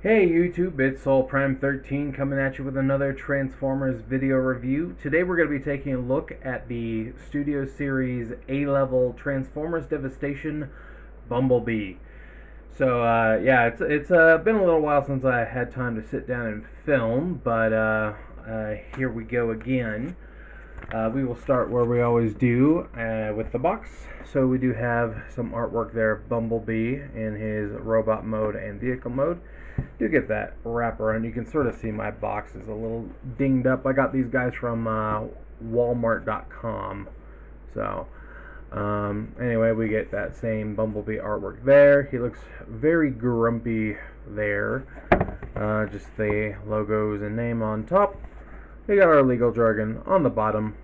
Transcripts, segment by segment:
Hey YouTube, it's Soul Prime 13 coming at you with another Transformers video review. Today we're going to be taking a look at the Studio Series A-Level Transformers Devastation Bumblebee. So yeah, it's been a little while since I had time to sit down and film, but here we go again. We will start where we always do with the box. So we do have some artwork there of Bumblebee in his robot mode and vehicle mode. Do get that wraparound. You can sort of see my box is a little dinged up. I got these guys from Walmart.com. So anyway, we get that same Bumblebee artwork there. He looks very grumpy there. Just the logos and name on top. We got our legal jargon on the bottom,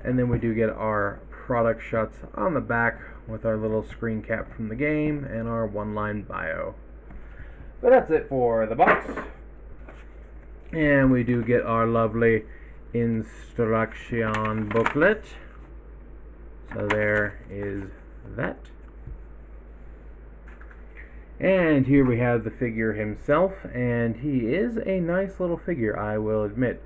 and then we do get our product shots on the back with our little screen cap from the game and our one-line bio. But that's it for the box. And we do get our lovely instruction booklet. So there is that. And here we have the figure himself, and he is a nice little figure, I will admit.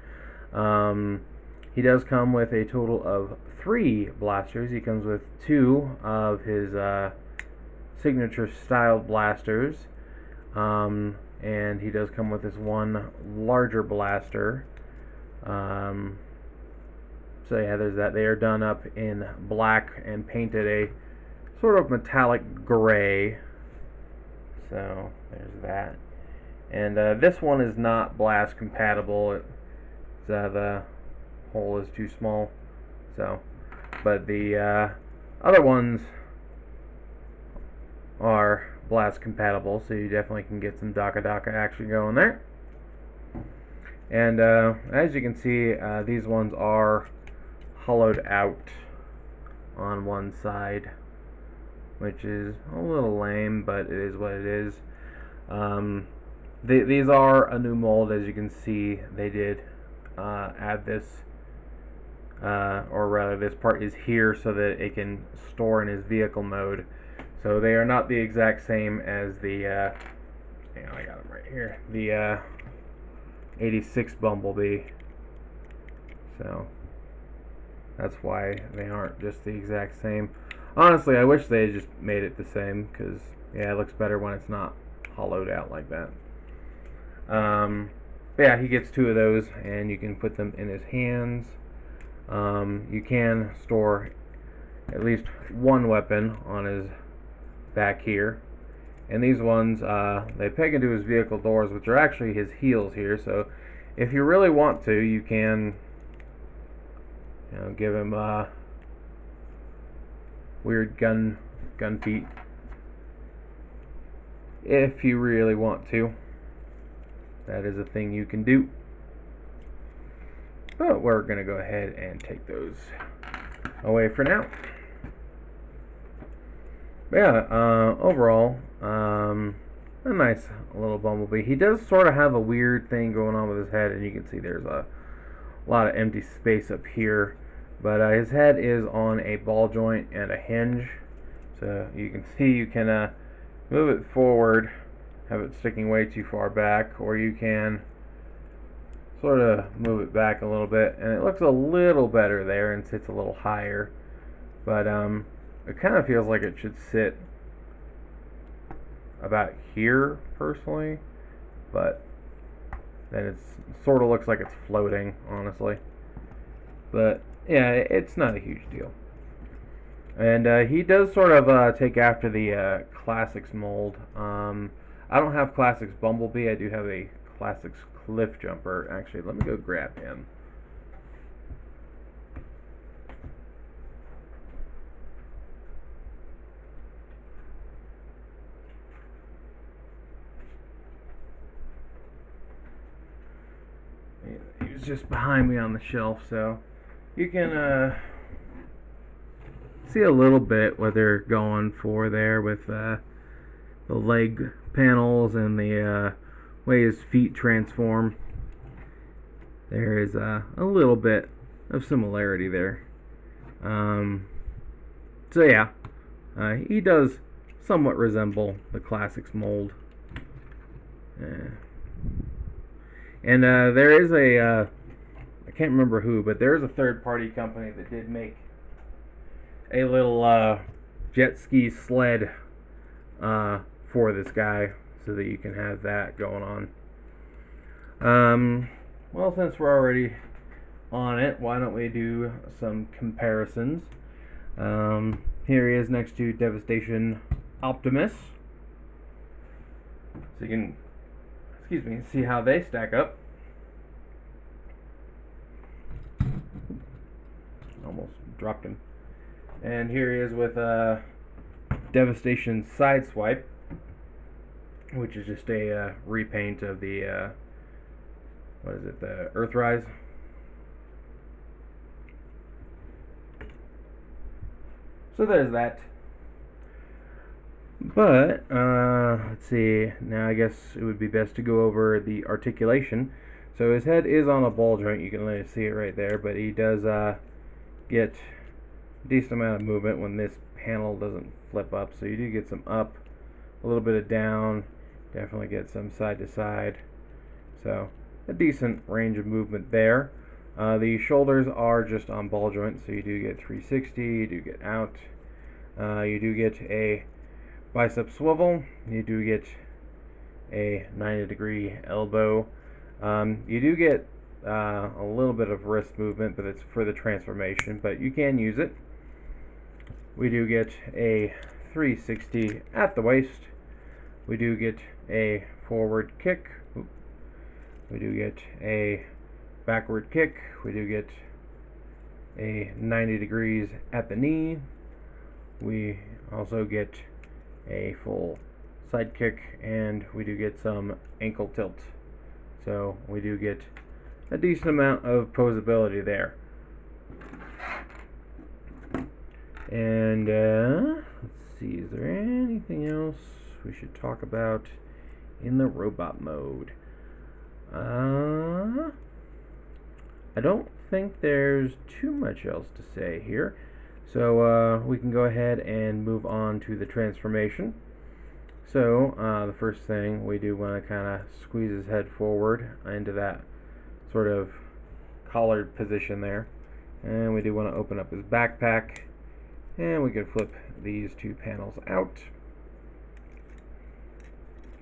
He does come with a total of 3 blasters. He comes with 2 of his signature styled blasters. And he does come with this one larger blaster. So yeah, there's that. They are done up in black and painted a sort of metallic gray. So there's that. And this one is not blast compatible. The hole is too small. So, but the other ones are blast compatible, so you definitely can get some Daka action going there. And as you can see, these ones are hollowed out on one side, which is a little lame, but it is what it is. These are a new mold. As you can see, they did add this, or rather this part is here so that it can store in his vehicle mode. So they are not the exact same as the, hang on, I got them right here, the 86 Bumblebee. So that's why they aren't just the exact same. Honestly, I wish they had just made it the same, because yeah, it looks better when it's not hollowed out like that. But yeah, he gets 2 of those, and you can put them in his hands. You can store at least 1 weapon on his back here, and these ones they peg into his vehicle doors, which are actually his heels here. So if you really want to, you can, you know, give him weird gun feet if you really want to. That is a thing you can do. But we're gonna go ahead and take those away for now. But yeah, overall, a nice little Bumblebee. He does sort of have a weird thing going on with his head, and you can see there's a lot of empty space up here. But his head is on a ball joint and a hinge, so you can see you can move it forward, have it sticking way too far back, or you can sort of move it back a little bit, and it looks a little better there and sits a little higher. But it kind of feels like it should sit about here, personally, but then it sort of looks like it's floating, honestly. But yeah, it's not a huge deal. And he does sort of take after the Classics mold. I don't have Classics Bumblebee. I do have a Classics Cliff Jumper. Actually, let me go grab him. He was just behind me on the shelf, so you can see a little bit what they're going for there with the leg panels and the way his feet transform. There is a little bit of similarity there. So yeah, he does somewhat resemble the Classics mold. And there is a I can't remember who, but there is a third-party company that did make a little jet ski sled for this guy, so that you can have that going on. Well, since we're already on it, why don't we do some comparisons? Here he is next to Devastation Optimus. So you can, see how they stack up. Almost dropped him. And here he is with Devastation Sideswipe, which is just a repaint of the what is it, the Earthrise. So there's that. But let's see. Now I guess it would be best to go over the articulation. So his head is on a ball joint. You can really see it right there. But he does get a decent amount of movement when this panel doesn't flip up. So you do get some up, a little bit of down. Definitely get some side to side. So a decent range of movement there. The shoulders are just on ball joints, so you do get 360, you do get out, you do get a bicep swivel, you do get a 90-degree elbow, you do get a little bit of wrist movement, but it's for the transformation, but you can use it. We do get a 360 at the waist, we do get a forward kick, we do get a backward kick, we do get a 90 degrees at the knee, we also get a full side kick, and we do get some ankle tilt. So we do get a decent amount of posability there. And let's see, is there anything else we should talk about in the robot mode? I don't think there's too much else to say here. So we can go ahead and move on to the transformation. So the first thing, we do want to kind of squeeze his head forward into that sort of collared position there. And we do want to open up his backpack. And we can flip these two panels out.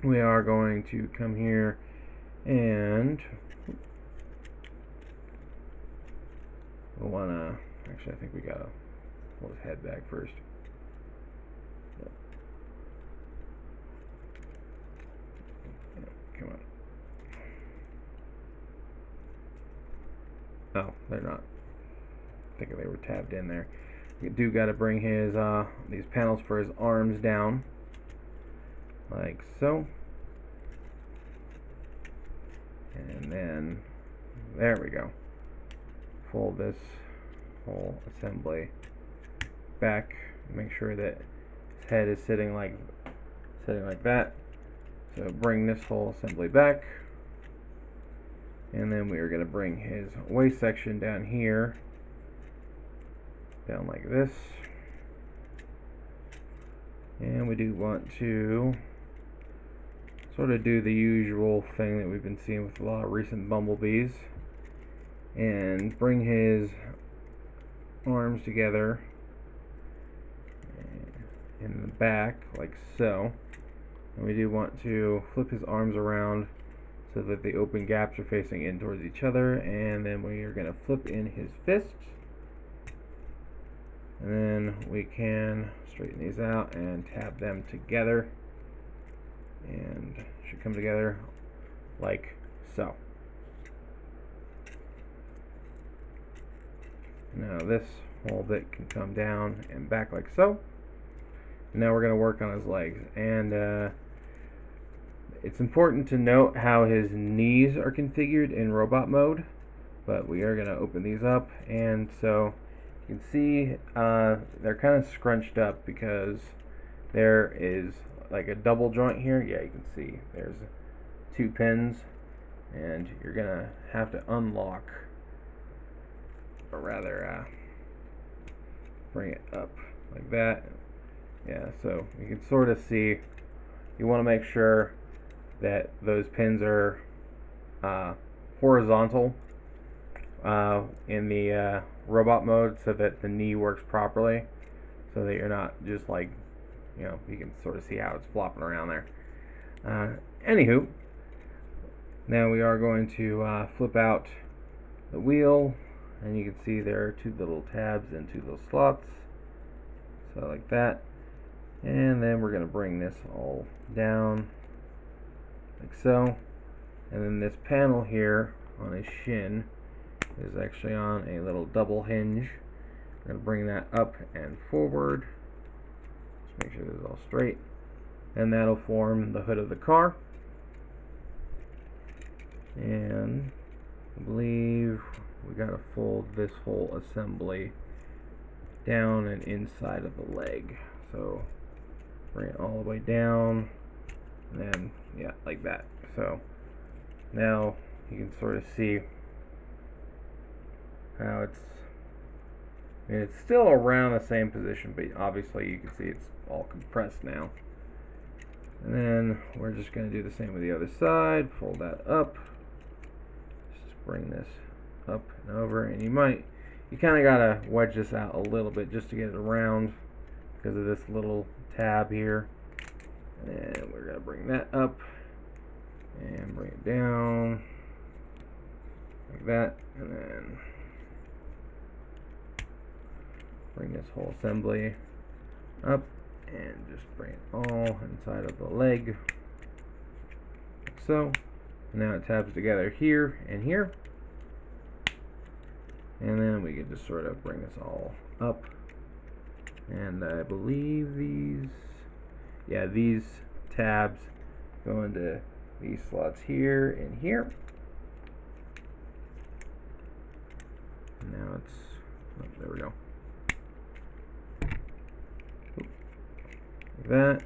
We are going to come here and we'll want to, actually I think we gotta pull his head back first. Come on. Oh, they're not. I think they were tabbed in there. You do gotta bring his these panels for his arms down, like so. And then, there we go. Fold this whole assembly back. Make sure that his head is sitting like that. So bring this whole assembly back. And then we are going to bring his waist section down here. Down like this. And we do want to sort of do the usual thing that we've been seeing with a lot of recent bumblebees, and bring his arms together in the back like so. And we do want to flip his arms around so that the open gaps are facing in towards each other, and then we are going to flip in his fists, and then we can straighten these out and tab them together, and should come together like so. Now this whole bit can come down and back like so. Now we're going to work on his legs, and it's important to note how his knees are configured in robot mode, but we are going to open these up, and so you can see they're kind of scrunched up because there is like a double joint here. Yeah, you can see there's 2 pins, and you're gonna have to unlock, or rather bring it up like that. Yeah, so you can sort of see, you want to make sure that those pins are horizontal in the robot mode, so that the knee works properly, so that you're not just like, you can sort of see how it's flopping around there. Anywho, now we are going to flip out the wheel, and you can see there are two little tabs and two little slots, so like that. And then we're going to bring this all down like so, and then this panel here on his shin is actually on a little double hinge. We're going to bring that up and forward, just make sure this is all straight, and that'll form the hood of the car. And I believe we got to fold this whole assembly down and inside of the leg, so bring it all the way down, and then yeah, like that. So now you can sort of see how it's still around the same position, but obviously you can see it's all compressed now. And then we're just going to do the same with the other side. Fold that up, just bring this up and over, and you kind of gotta wedge this out a little bit just to get it around because of this little tab here. And we're gonna bring that up and bring it down like that, and then bring this whole assembly up and just bring it all inside of the leg like so. And now it tabs together here and here, and then we can just sort of bring this all up, and I believe these tabs go into these slots here and here. And now it's, oh, there we go, like that.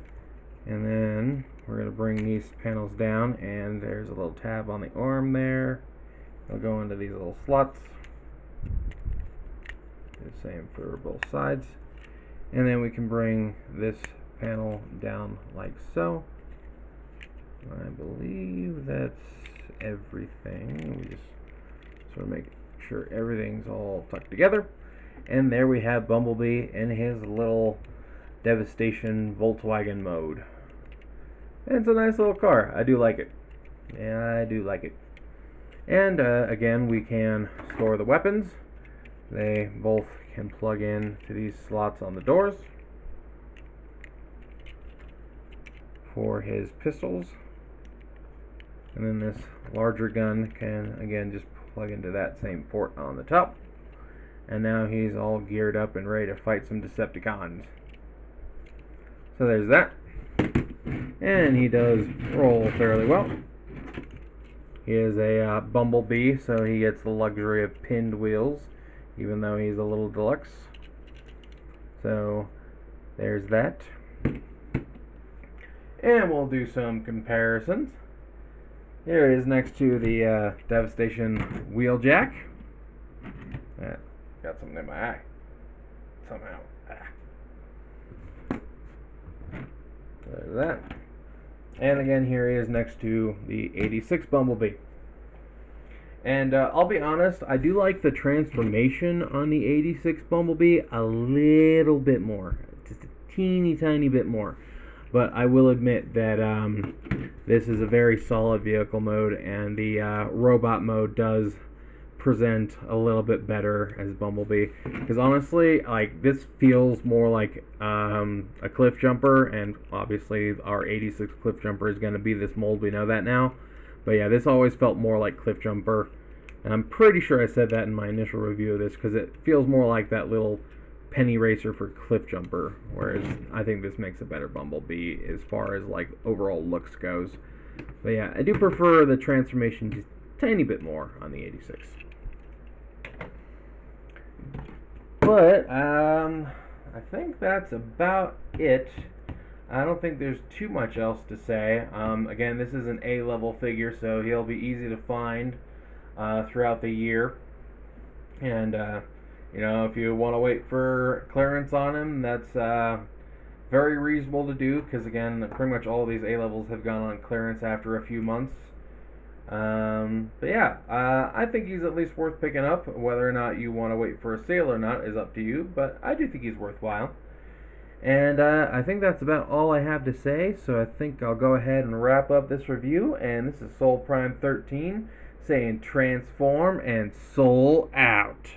And then we're going to bring these panels down, and there's a little tab on the arm there. It'll go into these little slots. Do the same for both sides. And then we can bring this panel down like so. I believe that's everything. We just sort of make sure everything's all tucked together. And there we have Bumblebee in his little devastation Volkswagen mode. And it's a nice little car. I do like it. Yeah, I do like it. And again, we can store the weapons. They both can plug in to these slots on the doors for his pistols. And then this larger gun can again just plug into that same port on the top. And now he's all geared up and ready to fight some Decepticons. So there's that. And he does roll fairly well. He is a bumblebee, so he gets the luxury of pinned wheels, even though he's a little deluxe. So there's that. And we'll do some comparisons. Here he is next to the Devastation Wheeljack. Got something in my eye. Somehow. There's that. And again, here he is next to the 86 Bumblebee. And I'll be honest, I do like the transformation on the 86 Bumblebee a little bit more. Just a teeny tiny bit more. But I will admit that this is a very solid vehicle mode, and the robot mode does present a little bit better as Bumblebee. Because honestly, like, this feels more like a cliff jumper, and obviously our 86 cliff jumper is going to be this mold, we know that now. But yeah, this always felt more like cliff jumper, and I'm pretty sure I said that in my initial review of this, because it feels more like that little penny racer for cliff jumper, whereas I think this makes a better Bumblebee as far as like overall looks goes. But yeah, I do prefer the transformation just a tiny bit more on the 86. But I think that's about it. I don't think there's too much else to say. Again, this is an A-level figure, so he'll be easy to find throughout the year. And you know, if you want to wait for clearance on him, that's very reasonable to do because, again, pretty much all of these A-levels have gone on clearance after a few months. But yeah, I think he's at least worth picking up. Whether or not you want to wait for a sale or not is up to you, but I do think he's worthwhile. And I think that's about all I have to say, so I think I'll go ahead and wrap up this review. And this is Soul Prime 13 saying transform and soul out.